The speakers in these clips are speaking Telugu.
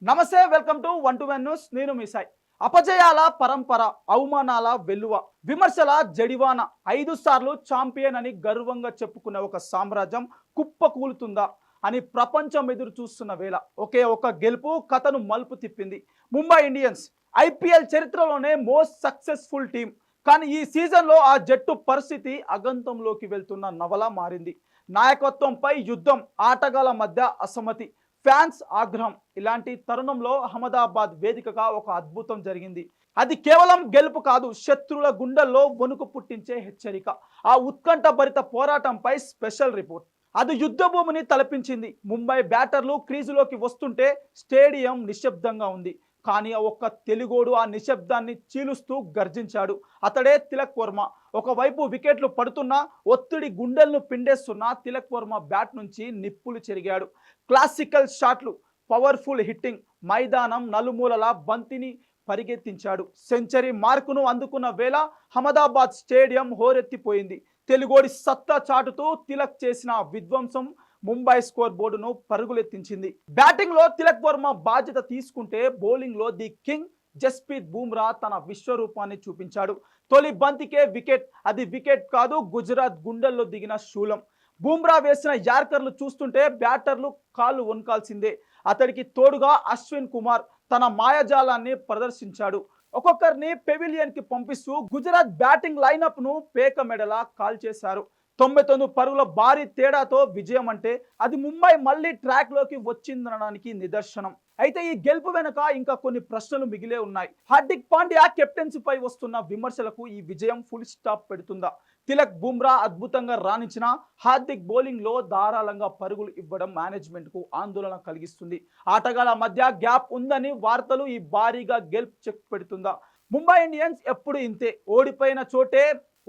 నమస్తే, వెల్కమ్ టు 1 న్యూస్. నేను మీ సాయి. అపజయాల పరంపర, అవమానాల వెల్లువ, విమర్శల జడివాన, 5 సార్లు ఛాంపియన్ అని గర్వంగా చెప్పుకునే ఒక సామ్రాజ్యం కుప్పకూలుతుందా అని ప్రపంచం ఎదురు చూస్తున్న వేళ ఒకే ఒక గెలుపు కథను మలుపు తిప్పింది. ముంబై ఇండియన్స్ ఐపీఎల్ చరిత్రలోనే మోస్ట్ సక్సెస్ఫుల్ టీం. కానీ ఈ సీజన్లో ఆ జట్టు పరిస్థితి అగంతంలోకి వెళ్తున్న నవల మారింది. నాయకత్వంపై యుద్ధం, ఆటగాళ్ల మధ్య అసమ్మతి, ఫ్యాన్స్ ఆగ్రహం. ఇలాంటి తరుణంలో అహ్మదాబాద్ వేదికగా ఒక అద్భుతం జరిగింది. అది కేవలం గెలుపు కాదు, శత్రువుల గుండెల్లో వణుకు పుట్టించే హెచ్చరిక. ఆ ఉత్కంఠభరిత పోరాటంపై స్పెషల్ రిపోర్ట్. అది యుద్ధ భూమిని తలపించింది. ముంబై బ్యాటర్లు క్రీజులోకి వస్తుంటే స్టేడియం నిశ్శబ్దంగా ఉంది. కానీ ఒక్క తెలుగోడు ఆ నిశ్శబ్దాన్ని చీలుస్తూ గర్జించాడు. అతడే తిలక్ వర్మ. ఒకవైపు వికెట్లు పడుతున్నా, ఒత్తిడి గుండెలను పిండేస్తున్న తిలక్ వర్మ బ్యాట్ నుంచి నిప్పులు చెరిగాడు. క్లాసికల్ షాట్లు, పవర్ఫుల్ హిట్టింగ్, మైదానం నలుమూలల బంతిని పరిగెత్తించాడు. సెంచరీ మార్కును అందుకున్న వేళ అహ్మదాబాద్ స్టేడియం హోరెత్తిపోయింది. తెలుగోడి సత్తా చాటుతూ తిలక్ చేసిన విధ్వంసం ముంబై స్కోర్ బోర్డును పరుగులెత్తించింది. బ్యాటింగ్ లో తిలక్ వర్మ బాధ్యత తీసుకుంటే, బౌలింగ్ లో ది కింగ్ జస్ప్రీత్ బుమ్రా తన విశ్వరూపాన్ని చూపించాడు. తొలి బంతికే వికెట్. అది వికెట్ కాదు, గుజరాత్ గుండెల్లో దిగిన శూలం. బుమ్రా వేసిన యార్కర్లు చూస్తుంటే బ్యాటర్లు కాళ్ళు వణకాల్సిందే. అతడికి తోడుగా అశ్విన్ కుమార్ తన మాయాజాలాన్ని ప్రదర్శించాడు. ఒక్కొక్కరిని పెవిలియన్ కి పంపిస్తూ గుజరాత్ బ్యాటింగ్ లైనప్ ను పేక మెడలా కాల్ చేశారు. 99 పరుగుల భారీ తేడాతో విజయం అంటే అది ముంబై మళ్ళీ ట్రాక్ లోకి వచ్చిందనడానికి నిదర్శనం. అయితే ఈ గెలుపు వెనుక ఇంకా కొన్ని ప్రశ్నలు మిగిలే ఉన్నాయి. హార్దిక్ పాండ్యా కెప్టెన్సీపై వస్తున్న విమర్శలకు ఈ విజయం ఫుల్ స్టాప్ పెడుతుందా? తిలక్, బుమ్రా అద్భుతంగా రాణించిన హార్దిక్ బౌలింగ్ లో ధారాళంగా పరుగులు ఇవ్వడం మేనేజ్మెంట్ కు ఆందోళన కలిగిస్తుంది. ఆటగాళ్ల మధ్య గ్యాప్ ఉందని వార్తలు ఈ భారీగా గెలుపు చెక్ పెడుతుందా? ముంబై ఇండియన్స్ ఎప్పుడు ఇంతే,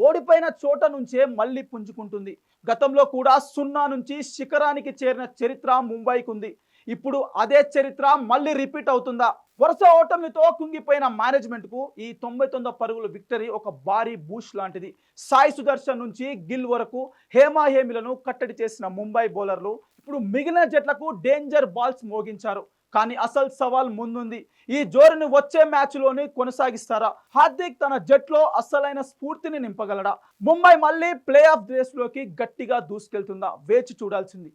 ఓడిపోయిన చోట నుంచే మళ్ళీ పుంజుకుంటుంది. గతంలో కూడా 0 నుంచి శిఖరానికి చేరిన చరిత్ర ముంబైకి ఉంది. ఇప్పుడు అదే చరిత్ర మళ్ళీ రిపీట్ అవుతుందా? వరుస ఓటమితో కుంగిపోయిన మేనేజ్మెంట్ కు ఈ 99 పరుగుల విక్టరీ ఒక భారీ బూస్ట్ లాంటిది. సాయి సుదర్శన్ నుంచి గిల్ వరకు హేమాహేమిలను కట్టడి చేసిన ముంబై బౌలర్లు ఇప్పుడు మిగిలిన జట్లకు డేంజర్ బాల్స్ మోగించారు. కానీ అసలు సవాల్ ముందుంది. ఈ జోరుని వచ్చే మ్యాచ్లోని కొనసాగిస్తారా? హార్దిక్ తన జట్లో అసలైన స్ఫూర్తిని నింపగలడా? ముంబై మళ్ళీ ప్లే ఆఫ్ రేస్లోకి గట్టిగా దూసుకెళ్తుందా? వేచి చూడాల్సింది.